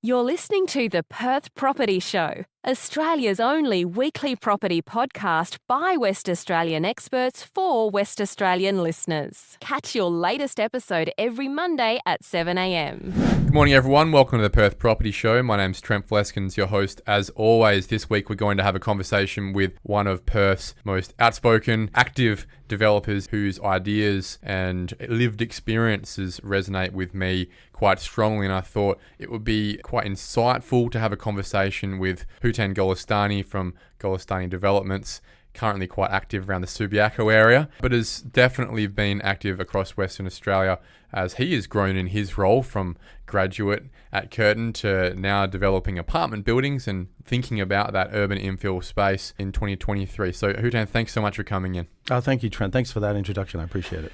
You're listening to the Perth Property Show, Australia's only weekly property podcast by West Australian experts for West Australian listeners. Catch your latest episode every Monday at 7 a.m. Good morning, everyone. Welcome to the Perth Property Show. My name's Trent Fleskens, your host. As always, this week we're going to have a conversation with one of Perth's most outspoken, active developers whose ideas and lived experiences resonate with me quite strongly, and I thought it would be quite insightful to have a conversation with Hootan Golestani from Golestani Developments, currently quite active around the Subiaco area, but has definitely been active across Western Australia as he has grown in his role from graduate at Curtin to now developing apartment buildings and thinking about that urban infill space in 2023. So Hootan, thanks so much for coming in. Thank you, Trent. Thanks for that introduction. I appreciate it.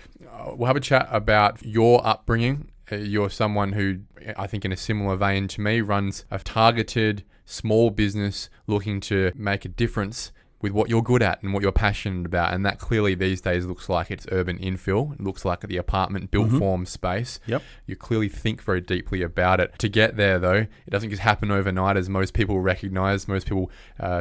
We'll have a chat about your upbringing. You're someone who, I think in a similar vein to me, runs a targeted small business looking to make a difference with what you're good at and what you're passionate about. And that clearly these days looks like it's urban infill. It looks like the apartment built form space. Yep. You clearly think very deeply about it. To get there though, it doesn't just happen overnight, as most people recognize. Most people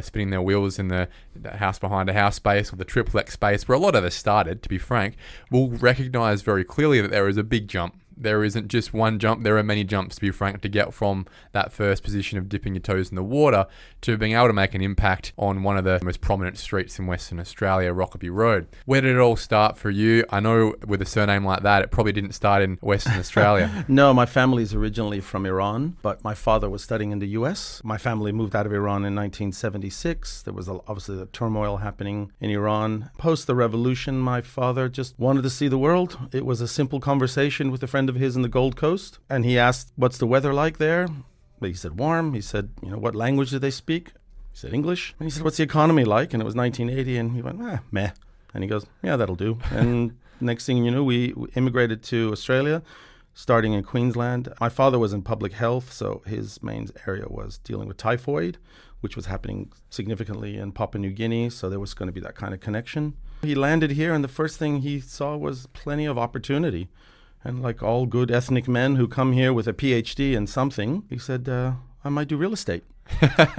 spinning their wheels in the house behind a house space or the triplex space, where a lot of us started, to be frank, will recognize very clearly that there is a big jump. There isn't just one jump, there are many jumps, to be frank, to get from that first position of dipping your toes in the water to being able to make an impact on one of the most prominent streets in Western Australia, Rockaby Road. Where did it all start for you? I know with a surname like that, it probably didn't start in Western Australia. No, my family is originally from Iran, but my father was studying in the US. My family moved out of Iran in 1976. There was obviously the turmoil happening in Iran. Post the revolution, my father just wanted to see the world. It was a simple conversation with a friend of his in the Gold Coast, and he asked, "What's the weather like there?" He said, "Warm." He said, "What language do they speak?" He said, "English." And he said, "What's the economy like?" And it was 1980, and he went, meh. And he goes, "Yeah, that'll do." And next thing you know, we immigrated to Australia, starting in Queensland. My father was in public health, so his main area was dealing with typhoid, which was happening significantly in Papua New Guinea, so there was going to be that kind of connection. He landed here, and the first thing he saw was plenty of opportunity. And like all good ethnic men who come here with a PhD in something, he said, I might do real estate.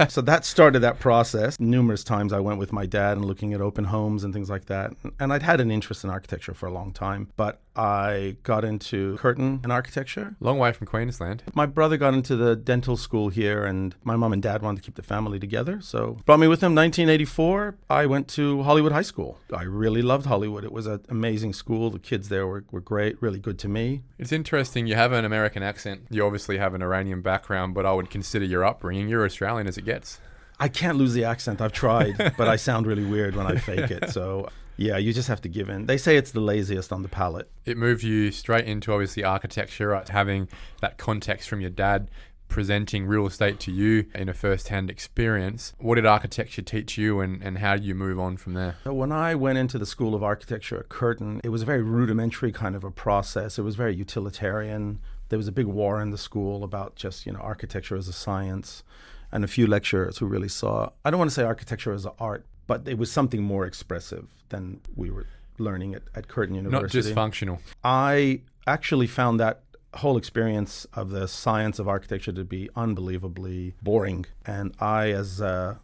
So that started that process. Numerous times I went with my dad and looking at open homes and things like that. And I'd had an interest in architecture for a long time, but I got into Curtin and architecture. Long way from Queensland. My brother got into the dental school here, and my mom and dad wanted to keep the family together, so brought me with them. 1984, I went to Hollywood High School. I really loved Hollywood. It was an amazing school. The kids there were great, really good to me. It's interesting. You have an American accent. You obviously have an Iranian background, but I would consider your upbringing, you're Australian as it gets. I can't lose the accent. I've tried, but I sound really weird when I fake it. So yeah, you just have to give in. They say it's the laziest on the palate. It moved you straight into obviously architecture, right? Having that context from your dad presenting real estate to you in a first-hand experience. What did architecture teach you, and how did you move on from there? So when I went into the School of Architecture at Curtin, it was a very rudimentary kind of a process. It was very utilitarian. There was a big war in the school about just, architecture as a science, and a few lecturers who really saw, I don't want to say architecture as an art, but it was something more expressive than we were learning at Curtin University. Not just functional. I actually found that whole experience of the science of architecture to be unbelievably boring. And I was a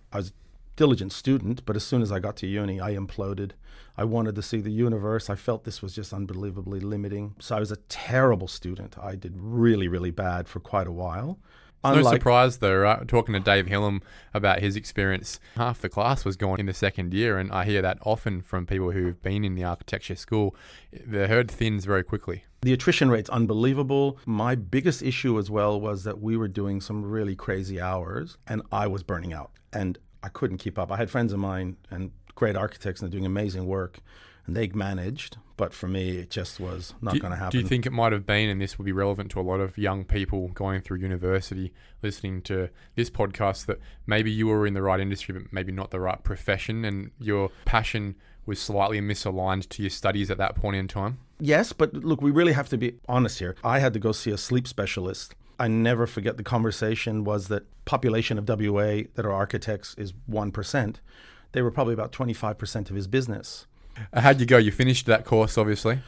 diligent student, but as soon as I got to uni, I imploded. I wanted to see the universe. I felt this was just unbelievably limiting. So I was a terrible student. I did really, really bad for quite a while. No surprise though, right? Talking to Dave Hillam about his experience, half the class was gone in the second year, and I hear that often from people who've been in the architecture school. The herd thins very quickly. The attrition rate's unbelievable. My biggest issue as well was that we were doing some really crazy hours, and I was burning out, and I couldn't keep up. I had friends of mine and great architects and they're doing amazing work, and they managed, but for me, it just was not going to happen. Do you think it might have been, and this will be relevant to a lot of young people going through university, listening to this podcast, that maybe you were in the right industry, but maybe not the right profession, and your passion was slightly misaligned to your studies at that point in time? Yes, but look, we really have to be honest here. I had to go see a sleep specialist. I never forget the conversation was that population of WA that are architects is 1%. They were probably about 25% of his business. How'd you go? You finished that course, obviously.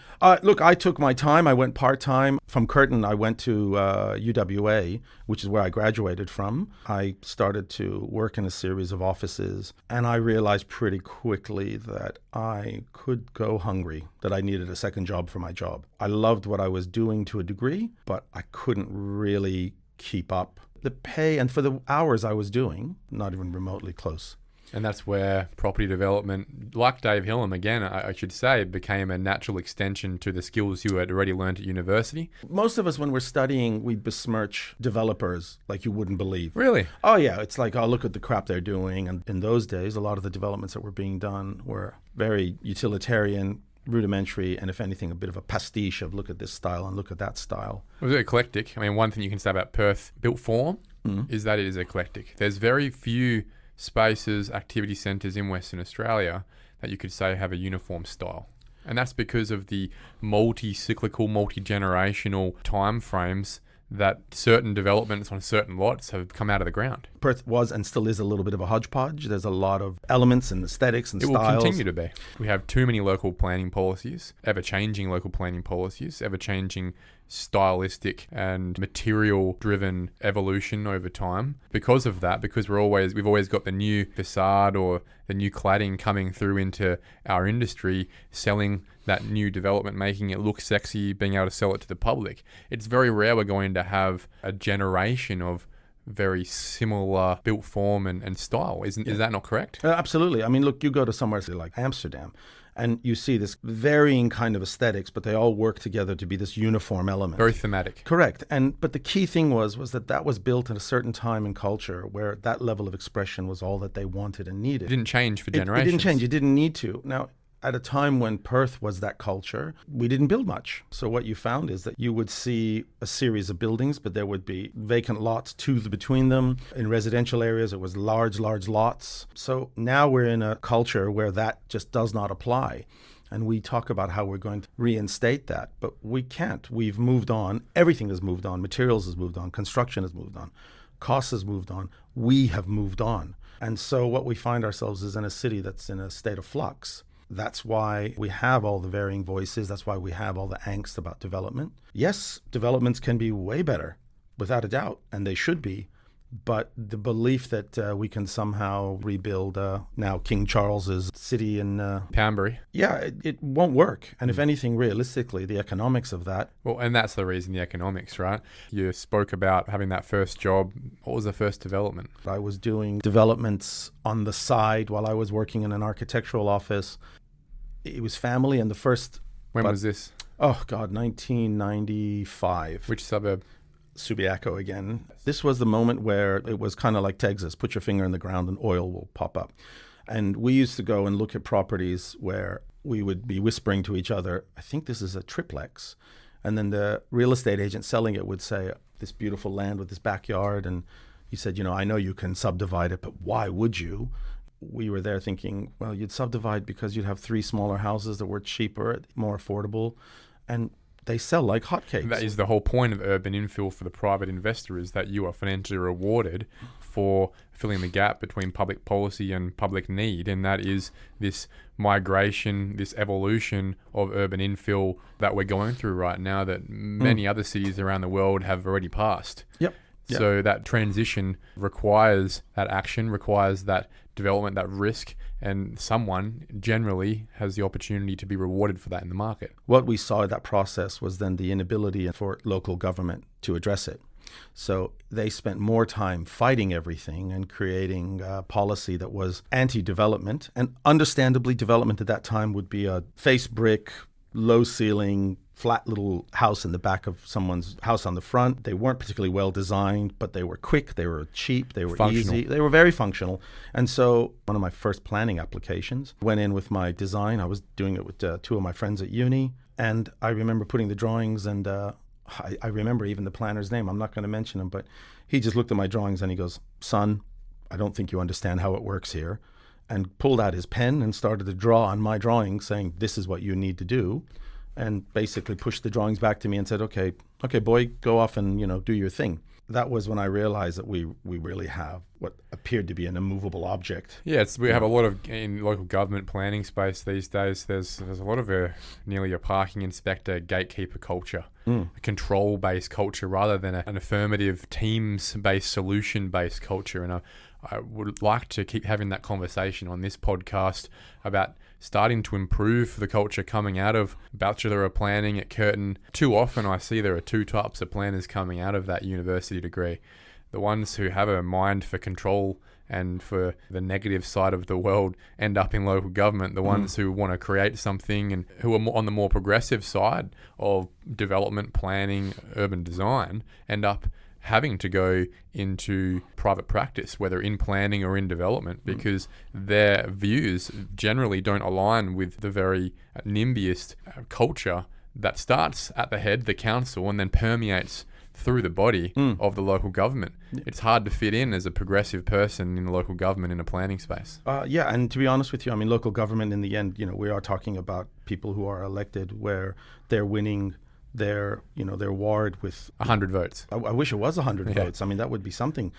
Look, I took my time. I went part-time. From Curtin, I went to UWA, which is where I graduated from. I started to work in a series of offices, and I realized pretty quickly that I could go hungry, that I needed a second job for my job. I loved what I was doing to a degree, but I couldn't really keep up the pay, and for the hours I was doing, not even remotely close. And that's where property development, like Dave Hillam, again, I should say, became a natural extension to the skills you had already learned at university. Most of us, when we're studying, we besmirch developers like you wouldn't believe. Really? Oh, yeah. It's like, oh, look at the crap they're doing. And in those days, a lot of the developments that were being done were very utilitarian, rudimentary, and if anything, a bit of a pastiche of look at this style and look at that style. It was eclectic. I mean, one thing you can say about Perth built form is that it is eclectic. There's very few spaces, activity centres in Western Australia that you could say have a uniform style. And that's because of the multi-cyclical, multi-generational time frames that certain developments on certain lots have come out of the ground. Perth was and still is a little bit of a hodgepodge. There's a lot of elements and aesthetics and styles. It will continue to be. We have too many local planning policies, ever-changing local planning policies, ever-changing stylistic and material-driven evolution over time. Because of that, because we've always got the new facade or the new cladding coming through into our industry, selling that new development, making it look sexy, being able to sell it to the public. It's very rare we're going to have a generation of very similar built form and style. Is that not correct? Absolutely. I mean, look, you go to somewhere like Amsterdam, and you see this varying kind of aesthetics, but they all work together to be this uniform element. Very thematic. Correct. But the key thing was that was built at a certain time in culture where that level of expression was all that they wanted and needed. It didn't change for generations. It didn't change. It didn't need to. Now, at a time when Perth was that culture, we didn't build much. So what you found is that you would see a series of buildings, but there would be vacant lots, two between them. In residential areas, it was large lots. So now we're in a culture where that just does not apply. And we talk about how we're going to reinstate that, but we can't. We've moved on. Everything has moved on. Materials has moved on. Construction has moved on. Costs has moved on. We have moved on. And so what we find ourselves is in a city that's in a state of flux. That's why we have all the varying voices. That's why we have all the angst about development. Yes, developments can be way better, without a doubt, and they should be. But the belief that we can somehow rebuild now King Charles's city in Poundbury. Yeah, it won't work. And if anything, realistically, the economics of that. Well, and that's the reason, the economics, right? You spoke about having that first job. What was the first development? I was doing developments on the side while I was working in an architectural office. It was family, and the first... When was this? Oh, God, 1995. Which suburb? Subiaco again. This was the moment where it was kind of like Texas. Put your finger in the ground and oil will pop up. And we used to go and look at properties where we would be whispering to each other, I think this is a triplex. And then the real estate agent selling it would say, this beautiful land with this backyard. And he said, I know you can subdivide it, but why would you? We were there thinking, well, you'd subdivide because you'd have 3 smaller houses that were cheaper, more affordable. And they sell like hotcakes. That is the whole point of urban infill for the private investor, is that you are financially rewarded for filling the gap between public policy and public need. And that is this migration, this evolution of urban infill that we're going through right now that many other cities around the world have already passed. Yep. So that transition requires that action, requires that development, that risk, and someone generally has the opportunity to be rewarded for that in the market. What we saw in that process was then the inability for local government to address it. So they spent more time fighting everything and creating a policy that was anti-development. And understandably, development at that time would be a face brick, low ceiling, flat little house in the back of someone's house on the front. They weren't particularly well designed, but they were quick, they were cheap, they were easy. They were very functional. And so one of my first planning applications went in with my design. I was doing it with 2 of my friends at uni. And I remember putting the drawings and I remember even the planner's name. I'm not going to mention him, but he just looked at my drawings and he goes, son, I don't think you understand how it works here. And pulled out his pen and started to draw on my drawings saying, this is what you need to do. And basically pushed the drawings back to me and said, okay, boy, go off and, do your thing. that was when I realized that we really have what appeared to be an immovable object. Yeah, we have a lot of, in local government planning space these days, there's a lot of nearly a parking inspector, gatekeeper culture, a control-based culture rather than an affirmative teams-based, solution-based culture. And I would like to keep having that conversation on this podcast about starting to improve the culture coming out of Bachelor of Planning at Curtin. Too often I see there are two types of planners coming out of that university degree. The ones who have a mind for control and for the negative side of the world end up in local government. The ones who want to create something and who are on the more progressive side of development, planning, urban design end up having to go into private practice, whether in planning or in development, because their views generally don't align with the very NIMBYist culture that starts at the head, the council, and then permeates through the body of the local government. It's hard to fit in as a progressive person in the local government in a planning space. Yeah, and to be honest with you, I mean, local government in the end, we are talking about people who are elected where they're winning their ward with 100 votes. I wish it was 100 votes. I mean, that would be something.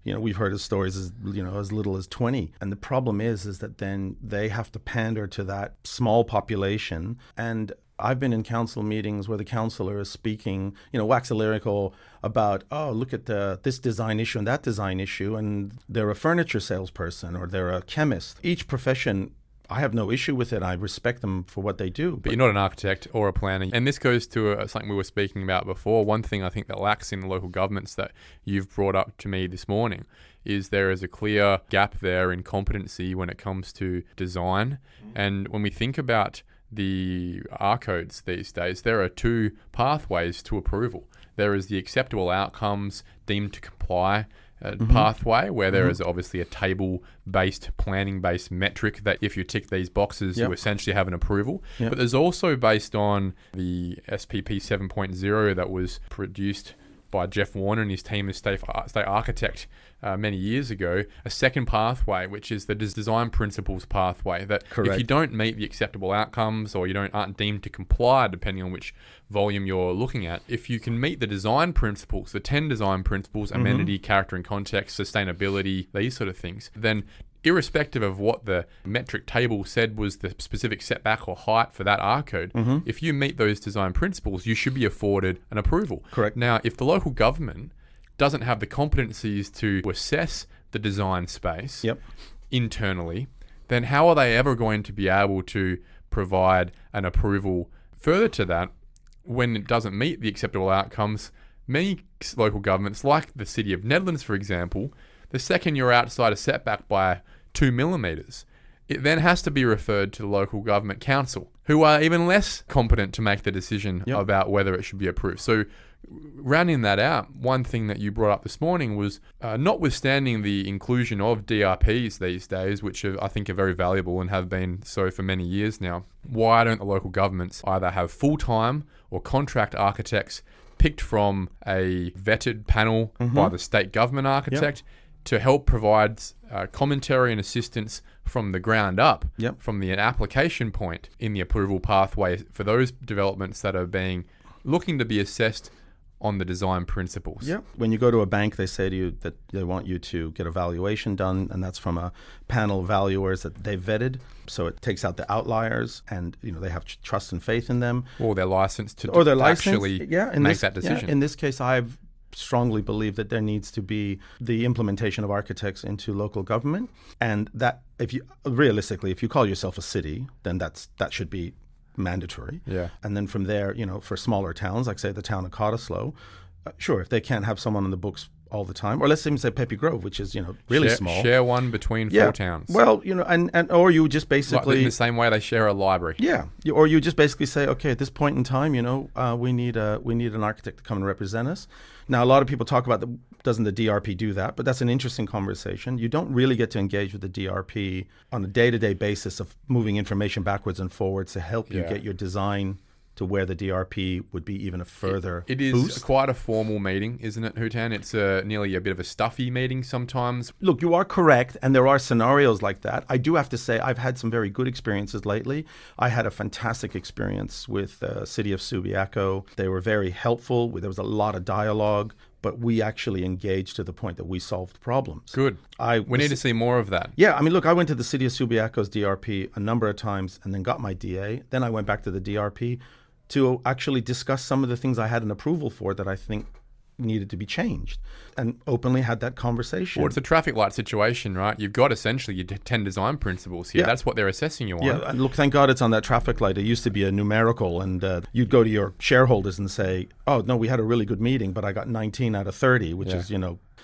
We've heard of stories as little as 20. And the problem is that then they have to pander to that small population. And I've been in council meetings where the councillor is speaking, wax lyrical about, oh, look at this design issue and that design issue, and they're a furniture salesperson or they're a chemist. Each profession, I have no issue with it. I respect them for what they do. But you're not an architect or a planner. And this goes to something we were speaking about before. One thing I think that lacks in the local governments that you've brought up to me this morning is there is a clear gap there in competency when it comes to design. And when we think about the R codes these days, there are two pathways to approval. There is the acceptable outcomes deemed to comply pathway, where there is obviously a table-based, planning-based metric that if you tick these boxes, you essentially have an approval. But there's also, based on the SPP 7.0 that was produced by Jeff Warner and his team as state architect many years ago, a second pathway, which is the design principles pathway, that if you don't meet the acceptable outcomes or you aren't deemed to comply, depending on which volume you're looking at, if you can meet the design principles, the 10 design principles, amenity, character and context, sustainability, these sort of things, then irrespective of what the metric table said was the specific setback or height for that R code, if you meet those design principles, you should be afforded an approval. Correct. Now, if the local government doesn't have the competencies to assess the design space internally, then how are they ever going to be able to provide an approval further to that when it doesn't meet the acceptable outcomes? Many local governments, like the City of Nedlands, for example, the second you're outside a setback by 2 millimetres, it then has to be referred to the local government council, who are even less competent to make the decision about whether it should be approved. So rounding that out, one thing that you brought up this morning was notwithstanding the inclusion of DRPs these days, which I think are very valuable and have been so for many years now, why don't the local governments either have full-time or contract architects picked from a vetted panel by the state government architect to help provide commentary and assistance from the ground up, from the application point in the approval pathway for those developments that are looking to be assessed on the design principles. When you go to a bank, they say to you that they want you to get a valuation done, and that's from a panel of valuers that they've vetted. So it takes out the outliers, and they have trust and faith in them. Or they're licensed to actually make that decision. In this case, I've strongly believe that there needs to be the implementation of architects into local government, and that if you call yourself a city, then that should be mandatory. And then from there, for smaller towns, like say the town of Cottesloe, sure, if they can't have someone on the books all the time, or let's even say Pepe Grove, which is really small. Share one between 4 towns. Well, and or you just basically in the same way they share a library. Or you just basically say, okay, at this point in time, we need an architect to come and represent us. Now, a lot of people talk about doesn't the DRP do that? But that's an interesting conversation. You don't really get to engage with the DRP on a day-to-day basis of moving information backwards and forwards to help you get your design to where the DRP would be even a further It is boost. Quite a formal meeting, isn't it, Hootan? It's nearly a bit of a stuffy meeting sometimes. Look, you are correct, and there are scenarios like that. I do have to say I've had some very good experiences lately. I had a fantastic experience with the city of Subiaco. They were very helpful. There was a lot of dialogue. but we actually engaged to the point that we solved problems. Good. We need to see more of that. Yeah, I mean, look, I went to the City of Subiaco's DRP a number of times and then got my DA. Then I went back to the DRP to actually discuss some of the things I had an approval for that I think needed to be changed, and openly had that conversation. Well, it's a traffic light situation, right? You've got essentially your 10 design principles here. Yeah. That's what they're assessing you on. Yeah, and look, thank God it's on that traffic light. It used to be a numerical, and you'd go to your shareholders and say, oh, no, we had a really good meeting, but I got 19 out of 30, which is,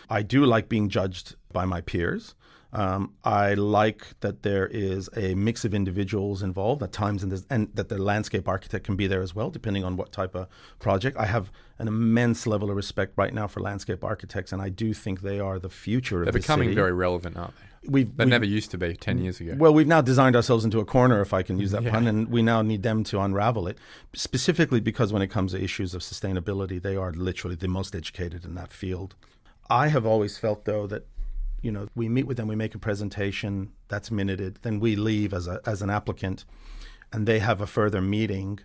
I do like being judged by my peers. I like that there is a mix of individuals involved at times, and that the landscape architect can be there as well, depending on what type of project. I have an immense level of respect right now for landscape architects, and I do think they are the future of the city. They're becoming very relevant, aren't they? They never used to be 10 years ago. Well, we've now designed ourselves into a corner, if I can use that pun, and we now need them to unravel it, specifically because when it comes to issues of sustainability, they are literally the most educated in that field. I have always felt, though, that we meet with them, we make a presentation, that's minuted, then we leave as an applicant, and they have a further meeting,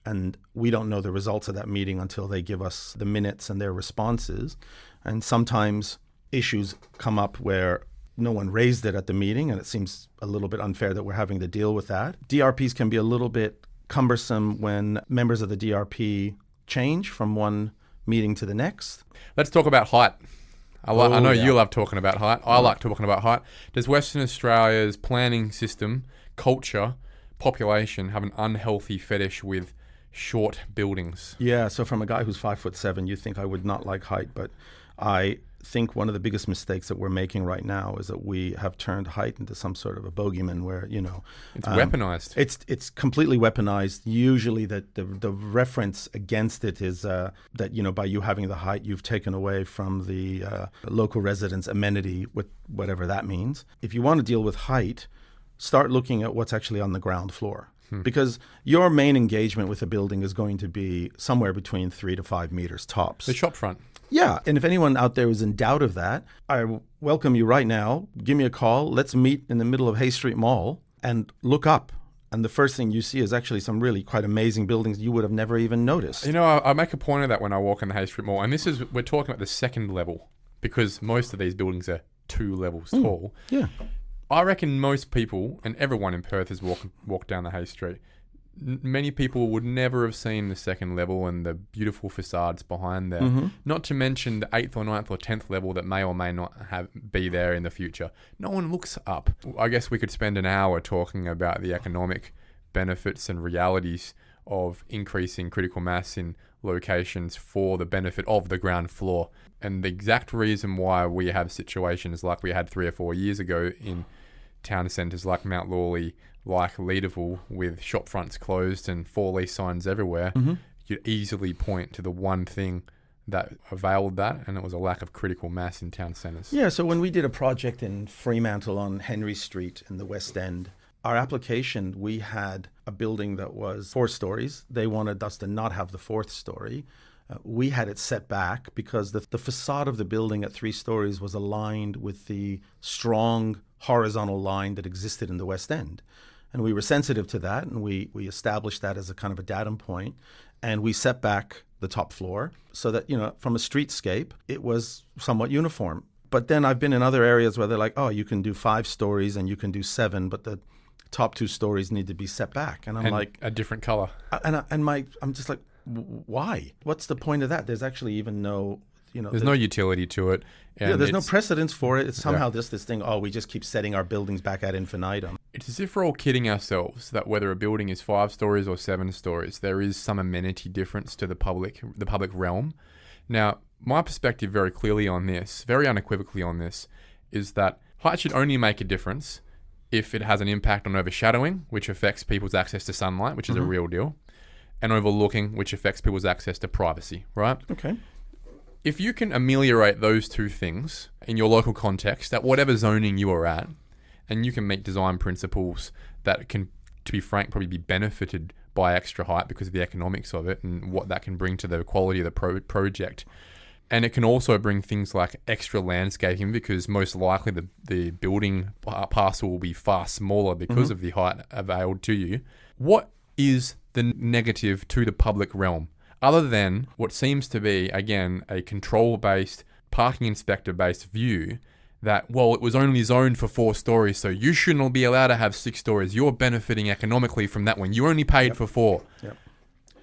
and we don't know the results of that meeting until they give us the minutes and their responses. And sometimes issues come up where no one raised it at the meeting, and it seems a little bit unfair that we're having to deal with that. DRPs can be a little bit cumbersome when members of the DRP change from one meeting to the next. Let's talk about height. I know you love talking about height. I like talking about height. Does Western Australia's planning system, culture, population have an unhealthy fetish with short buildings? Yeah, so from a guy who's 5'7", you'd think I would not like height, but I think one of the biggest mistakes that we're making right now is that we have turned height into some sort of a bogeyman where, it's weaponized. It's completely weaponized. Usually that the reference against it is that, by you having the height, you've taken away from the local residents' amenity, with whatever that means. If you want to deal with height, start looking at what's actually on the ground floor. Because your main engagement with a building is going to be somewhere between 3 to 5 meters tops. The shop front. Yeah, and if anyone out there is in doubt of that, I welcome you right now. Give me a call. Let's meet in the middle of Hay Street Mall and look up. And the first thing you see is actually some really quite amazing buildings you would have never even noticed. I make a point of that when I walk in the Hay Street Mall. And we're talking about the second level, because most of these buildings are 2 levels tall. Yeah. I reckon most people, and everyone in Perth has walked down the Hay Street, many people would never have seen the second level and the beautiful facades behind there. Not to mention the 8th or 9th or 10th level that may or may not be there in the future. No one looks up. I guess we could spend an hour talking about the economic benefits and realities of increasing critical mass in locations for the benefit of the ground floor. And the exact reason why we have situations like we had 3 or 4 years ago in town centres like Mount Lawley, like Leederville, with shop fronts closed and for lease signs everywhere, you'd easily point to the one thing that availed that, and it was a lack of critical mass in town centres. Yeah, so when we did a project in Fremantle on Henry Street in the West End, our application, we had a building that was 4 stories. They wanted us to not have the 4th story. We had it set back because the facade of the building at 3 stories was aligned with the strong horizontal line that existed in the West End. And we were sensitive to that, and we established that as a kind of a datum point, and we set back the top floor so that, from a streetscape, it was somewhat uniform. But then I've been in other areas where they're like, oh, you can do 5 stories and you can do 7, but the top 2 stories need to be set back. And I'm like... a different colour. I'm just like, why? What's the point of that? There's actually even no... there's no utility to it. And there's no precedence for it. It's somehow this thing, we just keep setting our buildings back ad infinitum. It's as if we're all kidding ourselves that whether a building is 5 stories or 7 stories, there is some amenity difference to the public realm. Now, my perspective very clearly on this, very unequivocally on this, is that height should only make a difference if it has an impact on overshadowing, which affects people's access to sunlight, which is a real deal, and overlooking, which affects people's access to privacy, right? Okay. If you can ameliorate those 2 things in your local context, at whatever zoning you are at, and you can meet design principles that can, to be frank, probably be benefited by extra height because of the economics of it and what that can bring to the quality of the project. And it can also bring things like extra landscaping, because most likely the building parcel will be far smaller because of the height availed to you. What is the negative to the public realm? other than what seems to be, again, a control-based, parking inspector-based view that, well, it was only zoned for 4 stories, so you shouldn't be allowed to have 6 stories. You're benefiting economically from that one. You only paid for 4. Yep.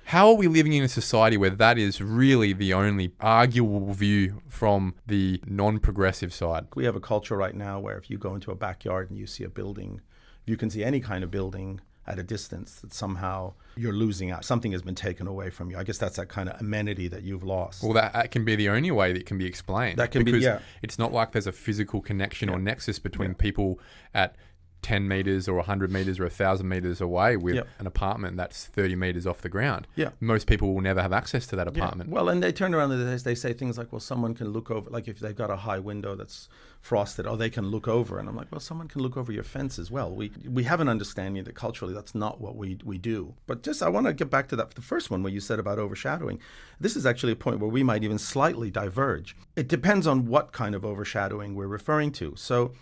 How are we living in a society where that is really the only arguable view from the non-progressive side? We have a culture right now where if you go into a backyard and you see a building, you can see any kind of building at a distance, that somehow you're losing out. Something has been taken away from you. I guess that's that kind of amenity that you've lost. Well, that can be the only way that it can be explained. That can be, yeah. It's not like there's a physical connection or nexus between people at 10 meters or 100 meters or 1,000 meters away with an apartment that's 30 meters off the ground. Yeah. Most people will never have access to that apartment. Yeah. Well, and they turn around and they say things like, well, someone can look over, like if they've got a high window that's frosted, they can look over. And I'm like, well, someone can look over your fence as well. We have an understanding that culturally that's not what we do. But just, I want to get back to that, the first one where you said about overshadowing. This is actually a point where we might even slightly diverge. It depends on what kind of overshadowing we're referring to. So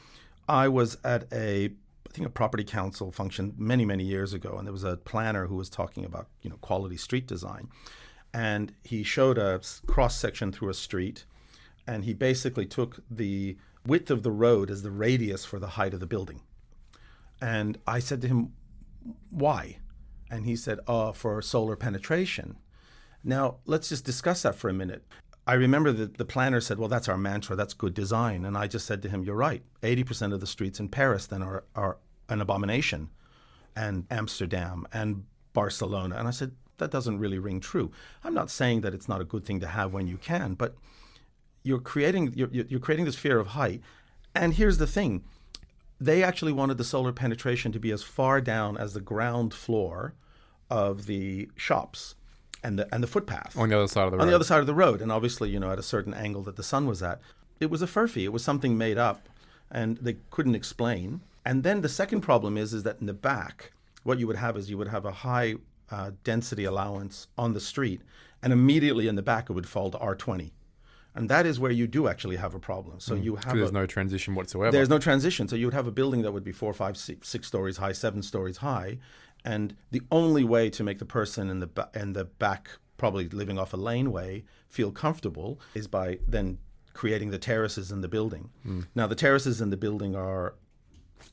I was at a property council function many, many years ago, and there was a planner who was talking about, quality street design. And he showed a cross-section through a street, and he basically took the width of the road as the radius for the height of the building. And I said to him, why? And he said, for solar penetration. Now, let's just discuss that for a minute. I remember that the planner said, well, that's our mantra, that's good design. And I just said to him, you're right. 80% of the streets in Paris then are an abomination, and Amsterdam and Barcelona. And I said, that doesn't really ring true. I'm not saying that it's not a good thing to have when you can, but you're creating this fear of height. And here's the thing. They actually wanted the solar penetration to be as far down as the ground floor of the shops and the footpath. On the other side of the road. On the other side of the road. And obviously, at a certain angle that the sun was at. It was a furphy. It was something made up, and they couldn't explain. And then the second problem is that in the back, what you would have is you would have a high density allowance on the street, and immediately in the back it would fall to R20. And that is where you do actually have a problem. So you have there's no transition whatsoever. There's no transition. So you would have a building that would be 4, 5, 6 stories high, 7 stories high. And the only way to make the person in the back, probably living off a laneway, feel comfortable is by then creating the terraces in the building. Now, the terraces in the building are,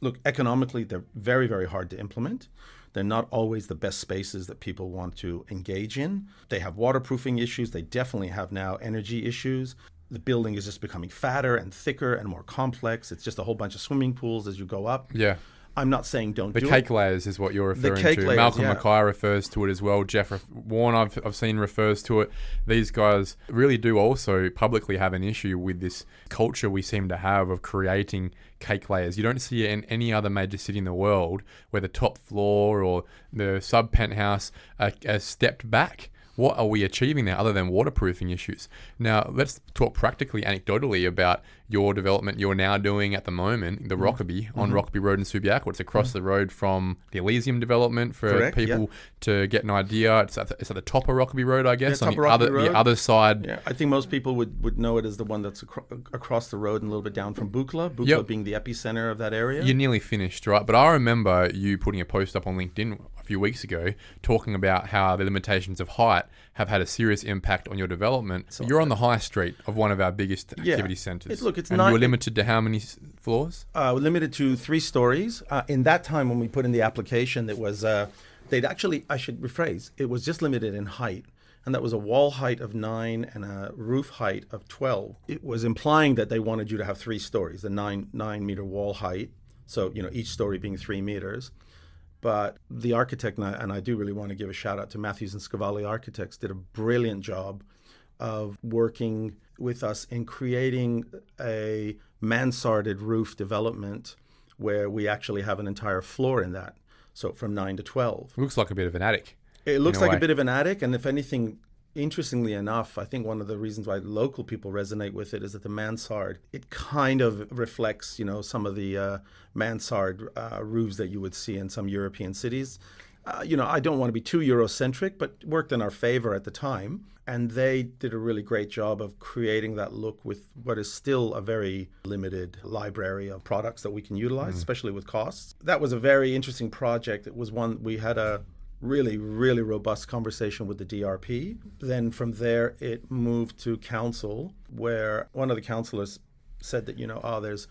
look, economically, they're very, very hard to implement. They're not always the best spaces that people want to engage in. They have waterproofing issues. They definitely have now energy issues. The building is just becoming fatter and thicker and more complex. It's just a whole bunch of swimming pools as you go up. Yeah. I'm not saying don't do it. The cake layers is what you're referring to. Layers, Malcolm Mackay refers to it as well. Jeff Warren, I've seen, refers to it. These guys really do also publicly have an issue with this culture we seem to have of creating cake layers. You don't see it in any other major city in the world where the top floor or the sub-penthouse are stepped back. What are we achieving there other than waterproofing issues? Now, let's talk practically, anecdotally, about your development you're now doing at the moment, the Rockaby, on Rockaby Road in Subiaco. It's across the road from the Elysium development for people to get an idea. It's at the top of Rockaby Road, I guess, on the other side. Yeah, I think most people would know it as the one that's across the road and a little bit down from Bucla being the epicenter of that area. You're nearly finished, right? But I remember you putting a post up on LinkedIn a few weeks ago talking about how the limitations of height have had a serious impact on your development. So you're on the high street of one of our biggest activity centres. And you were limited to how many floors? We're limited to 3 stories. In that time when we put in the application, it was, I should rephrase, it was just limited in height. And that was a wall height of 9 and a roof height of 12. It was implying that they wanted you to have 3 stories, the 9-meter wall height. So, each story being 3 meters. But the architect, and I do really want to give a shout out to Matthews and Scavalli Architects, did a brilliant job of working with us in creating a mansarded roof development where we actually have an entire floor in that. So from 9 to 12. It looks like a bit of an attic. It looks like a bit of an attic. And if anything, interestingly enough, I think one of the reasons why local people resonate with it is that the mansard, it kind of reflects, some of the mansard roofs that you would see in some European cities. I don't want to be too Eurocentric, but worked in our favor at the time. And they did a really great job of creating that look with what is still a very limited library of products that we can utilize, especially with costs. That was a very interesting project. It was one, we had a really, really robust conversation with the DRP. Then from there, it moved to council, where one of the councillors said that, there's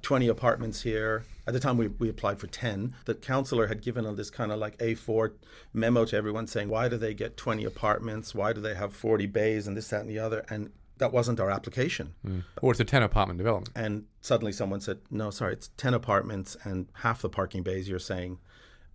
20 apartments here. At the time, we applied for 10. The councillor had given on this kind of like A4 memo to everyone saying, why do they get 20 apartments? Why do they have 40 bays and this, that, and the other? And that wasn't our application. Or it's a 10 apartment development. And suddenly someone said, no, sorry, it's 10 apartments and half the parking bays you're saying.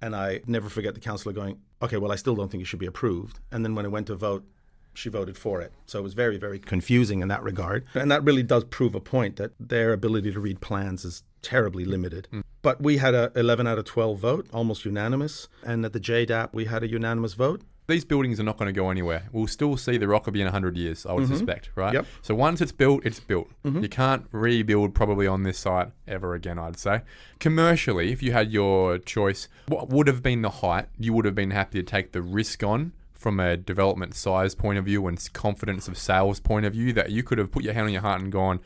And I never forget the councillor going, okay, well, I still don't think it should be approved. And then when it went to vote, she voted for it. So it was very, very confusing in that regard. And that really does prove a point that their ability to read plans is terribly limited. But we had a 11 out of 12 vote, almost unanimous. And at the JDAP, we had a unanimous vote. These buildings are not going to go anywhere. We'll still see the Rockerbie in 100 years, I would suspect, right? Yep. So once it's built, it's built. You can't rebuild probably on this site ever again, I'd say. Commercially, if you had your choice, what would have been the height you would have been happy to take the risk on from a development size point of view and confidence of sales point of view, that you could have put your hand on your heart and gone,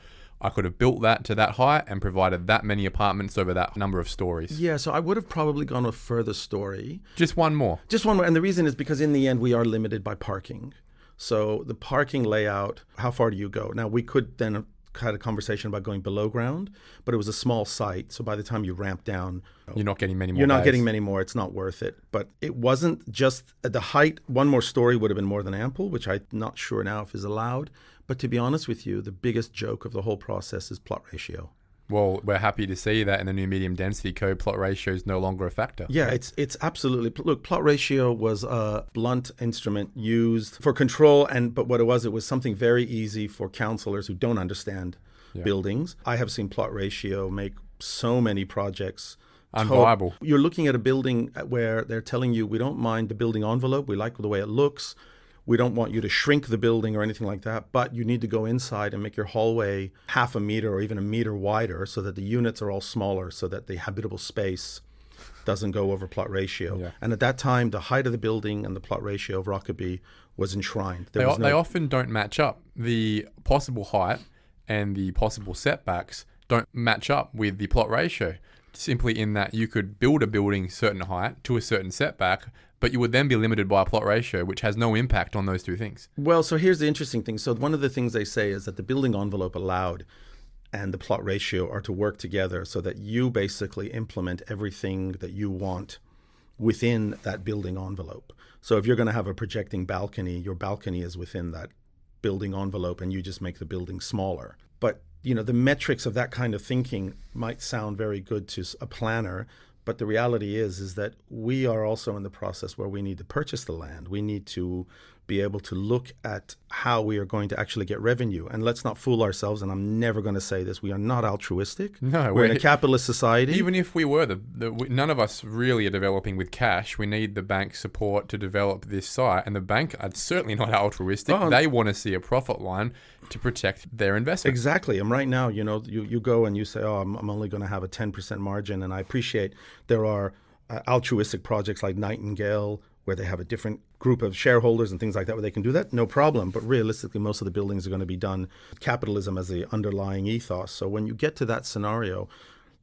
I could have built that to that height and provided that many apartments over that number of stories? Yeah, so I would have probably gone a further story. Just one more. Just one more. And the reason is because in the end, we are limited by parking. So the parking layout, how far do you go? Now, we could then have had a conversation about going below ground, but it was a small site. So by the time you ramp down, You're not getting many more. you're not days. getting many more. It's not worth it. But it wasn't just at the height. One more story would have been more than ample, which I'm not sure now if is allowed. But to be honest with you, the biggest joke of the whole process is plot ratio. Well, we're happy to see that in the new medium density code, plot ratio is no longer a factor. Yeah, it's absolutely. Look, plot ratio was a blunt instrument used for control, but what it was something very easy for councillors who don't understand buildings. I have seen plot ratio make so many projects unviable. You're looking at a building where they're telling you, we don't mind the building envelope, we like the way it looks. We don't want you to shrink the building or anything like that, but you need to go inside and make your hallway half a meter or even a meter wider so that the units are all smaller, so that the habitable space doesn't go over plot ratio. Yeah. And at that time, the height of the building and the plot ratio of Rockerbie was enshrined. They often don't match up. The possible height and the possible setbacks don't match up with the plot ratio, simply in that you could build a building certain height to a certain setback, but you would then be limited by a plot ratio, which has no impact on those two things. Well, so here's the interesting thing. So one of the things they say is that the building envelope allowed and the plot ratio are to work together so that you basically implement everything that you want within that building envelope. So if you're going to have a projecting balcony, your balcony is within that building envelope and you just make the building smaller. But, the metrics of that kind of thinking might sound very good to a planner, but the reality is that we are also in the process where we need to purchase the land. We need to be able to look at how we are going to actually get revenue. And let's not fool ourselves, and I'm never going to say this, we are not altruistic. No, we're in a capitalist society. Even if we were, none of us really are developing with cash. We need the bank support to develop this site. And the bank are certainly not altruistic. They want to see a profit line to protect their investment. Exactly. And right now, you go and you say, I'm only going to have a 10% margin. And I appreciate there are altruistic projects like Nightingale, where they have a different group of shareholders and things like that, where they can do that, no problem. But realistically, most of the buildings are going to be done capitalism as the underlying ethos. So when you get to that scenario,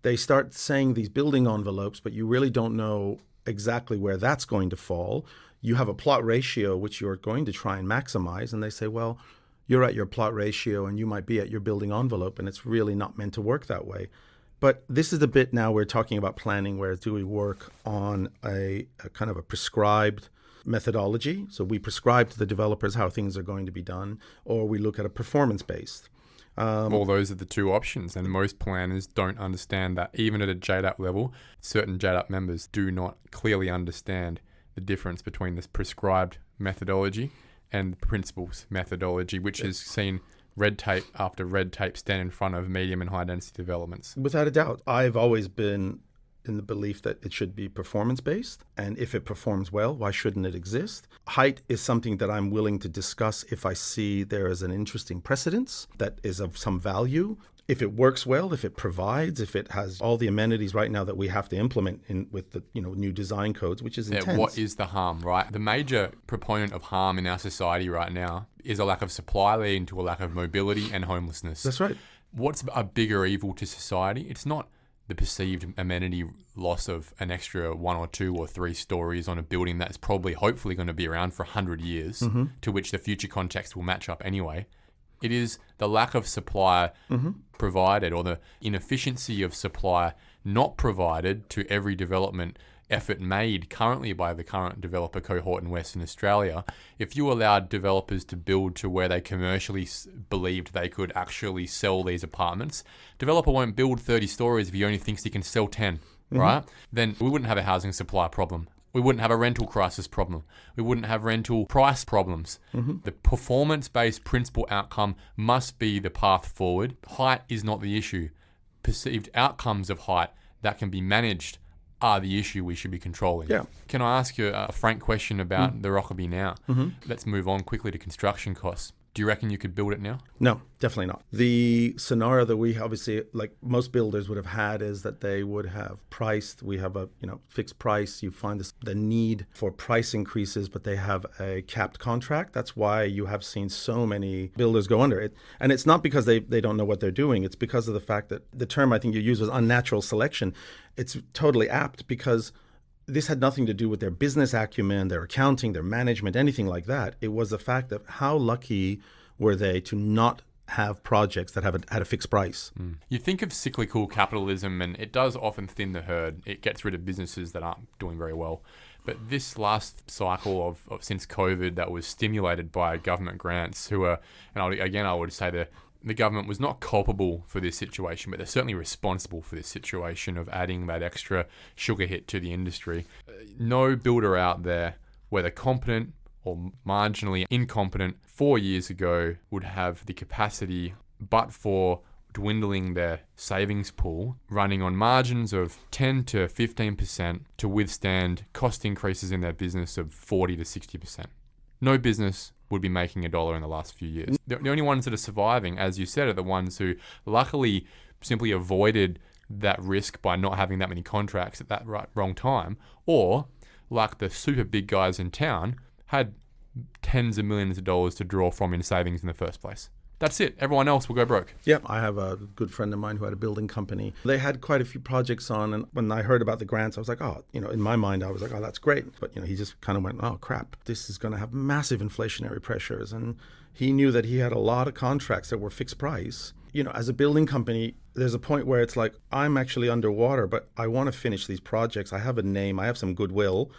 they start saying these building envelopes, but you really don't know exactly where that's going to fall. You have a plot ratio, which you're going to try and maximize. And they say, well, you're at your plot ratio and you might be at your building envelope, and it's really not meant to work that way. But this is the bit now we're talking about planning, where do we work on a kind of a prescribed methodology? So we prescribe to the developers how things are going to be done, or we look at a performance-based. All those are the two options, and most planners don't understand that. Even at a JDAP level, certain JDAP members do not clearly understand the difference between this prescribed methodology and the principles methodology, which has seen red tape after red tape stand in front of medium and high density developments. Without a doubt. I've always been in the belief that it should be performance-based. And if it performs well, why shouldn't it exist? Height is something that I'm willing to discuss if I see there is an interesting precedence that is of some value. If it works well, if it provides, if it has all the amenities right now that we have to implement with the new design codes, which is intense. What is the harm, right? The major proponent of harm in our society right now is a lack of supply leading to a lack of mobility and homelessness. That's right. What's a bigger evil to society? It's not the perceived amenity loss of an extra 1 or 2 or 3 stories on a building that's probably hopefully going to be around for 100 years, to which the future context will match up anyway. It is the lack of supply provided, or the inefficiency of supply not provided to every development effort made currently by the current developer cohort in Western Australia. If you allowed developers to build to where they commercially believed they could actually sell these apartments, developer won't build 30 stories if he only thinks he can sell 10, right? Then we wouldn't have a housing supply problem. We wouldn't have a rental crisis problem. We wouldn't have rental price problems. The performance-based principal outcome must be the path forward. Height is not the issue. Perceived outcomes of height that can be managed are the issue we should be controlling. Yeah. Can I ask you a frank question about the Rockaby now? Let's move on quickly to construction costs. Do you reckon you could build it now? No, definitely not. The scenario that we obviously, like most builders would have had, is that they would have priced. We have a fixed price. You find the need for price increases, but they have a capped contract. That's why you have seen so many builders go under it. And it's not because they don't know what they're doing. It's because of the fact that the term I think you used was unnatural selection. It's totally apt because this had nothing to do with their business acumen, their accounting, their management, anything like that. It was the fact that how lucky were they to not have projects that had a fixed price. You think of cyclical capitalism, and it does often thin the herd. It gets rid of businesses that aren't doing very well. But this last cycle of since COVID that was stimulated by government grants, I would say the government was not culpable for this situation, but they're certainly responsible for this situation of adding that extra sugar hit to the industry. No builder out there, whether competent or marginally incompetent, 4 years ago would have the capacity, but for dwindling their savings pool, running on margins of 10 to 15% to withstand cost increases in their business of 40 to 60%. No business would be making $1 in the last few years. The only ones that are surviving, as you said, are the ones who luckily simply avoided that risk by not having that many contracts at that wrong time, or like the super big guys in town had tens of millions of dollars to draw from in savings in the first place. That's it. Everyone else will go broke. Yeah, I have a good friend of mine who had a building company. They had quite a few projects on, and when I heard about the grants, I was like, in my mind, I was like, oh, that's great. But, he just kind of went, oh, crap, this is going to have massive inflationary pressures. And he knew that he had a lot of contracts that were fixed price. As a building company, there's a point where it's like, I'm actually underwater, but I want to finish these projects. I have a name. I have some goodwill.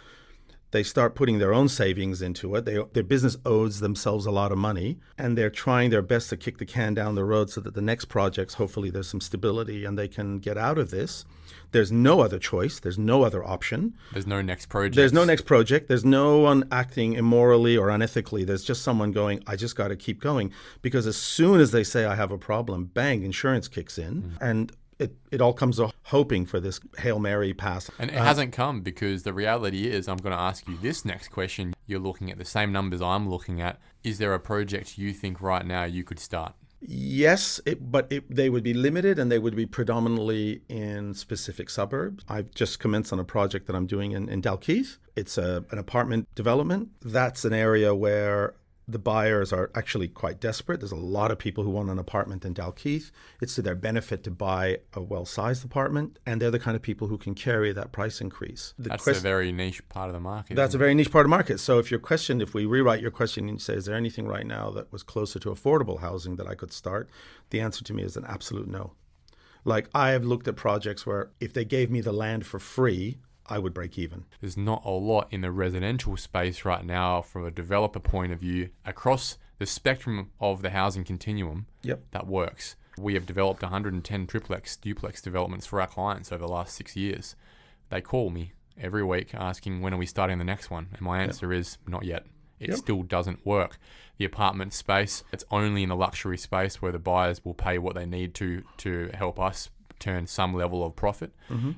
They start putting their own savings into it. Their business owes themselves a lot of money, and they're trying their best to kick the can down the road so that the next projects, hopefully there's some stability and they can get out of this. There's no other choice. There's no other option. There's no next project. There's no next project. There's no one acting immorally or unethically. There's just someone going, I just got to keep going. Because as soon as they say I have a problem, bang, insurance kicks in. And it all comes to hoping for this Hail Mary pass. And it hasn't come, because the reality is, I'm going to ask you this next question. You're looking at the same numbers I'm looking at. Is there a project you think right now you could start? Yes, but they would be limited, and they would be predominantly in specific suburbs. I've just commenced on a project that I'm doing in Dalkeith. It's an apartment development. That's an area where the buyers are actually quite desperate. There's a lot of people who want an apartment in Dalkeith. It's to their benefit to buy a well-sized apartment, and they're the kind of people who can carry that price increase. That's a very niche part of the market. That's a very niche part of the market. So if we rewrite your question and say, is there anything right now that was closer to affordable housing that I could start? The answer to me is an absolute no. Like, I have looked at projects where if they gave me the land for free, I would break even. There's not a lot in the residential space right now from a developer point of view across the spectrum of the housing continuum that works. We have developed 110 triplex, duplex developments for our clients over the last 6 years. They call me every week asking, when are we starting the next one? And my answer is not yet. It still doesn't work. The apartment space, it's only in the luxury space where the buyers will pay what they need to help us turn some level of profit.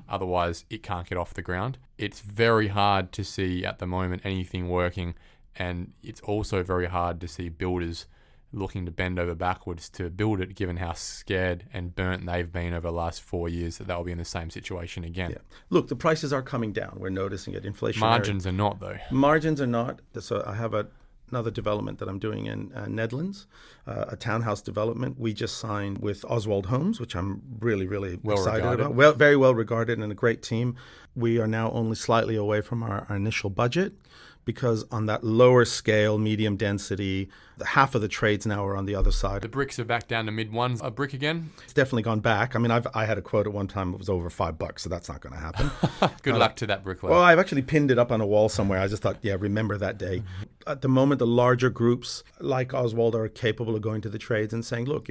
Otherwise, it can't get off the ground. It's very hard to see at the moment anything working, and it's also very hard to see builders looking to bend over backwards to build it, given how scared and burnt they've been over the last 4 years that they'll be in the same situation again. Yeah. Look, the prices are coming down. We're noticing it. Inflation. Margins are not, though. Margins are not. So I have another development that I'm doing in Netherlands, a townhouse development. We just signed with Oswald Homes, which I'm really, really excited about. Well, very well regarded and a great team. We are now only slightly away from our initial budget, because on that lower scale, medium density, half of the trades now are on the other side. The bricks are back down to mid-ones a brick again? It's definitely gone back. I mean, I had a quote at one time, it was over $5, so that's not going to happen. Good luck to that bricklayer. Well, I've actually pinned it up on a wall somewhere. I just thought, remember that day. At the moment, the larger groups like Oswald are capable of going to the trades and saying, look,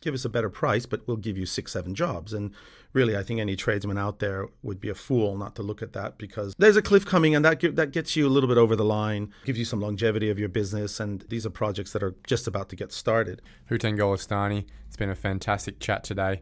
give us a better price, but we'll give you 6-7 jobs. And really, I think any tradesman out there would be a fool not to look at that, because there's a cliff coming, and that gets you a little bit over the line, gives you some longevity of your business. And these are projects that are just about to get started. Hootan Golestani, it's been a fantastic chat today.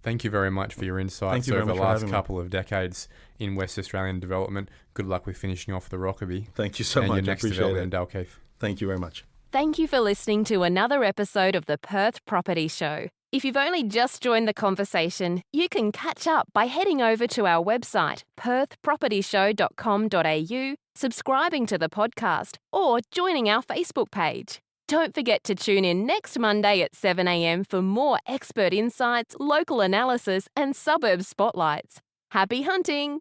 Thank you very much for your insights over the last couple of decades in West Australian development. Good luck with finishing off the Rockaby. Thank you so much. And your next development in Dalkeith. Thank you very much. Thank you for listening to another episode of the Perth Property Show. If you've only just joined the conversation, you can catch up by heading over to our website, perthpropertyshow.com.au, subscribing to the podcast, or joining our Facebook page. Don't forget to tune in next Monday at 7 a.m. for more expert insights, local analysis, and suburb spotlights. Happy hunting!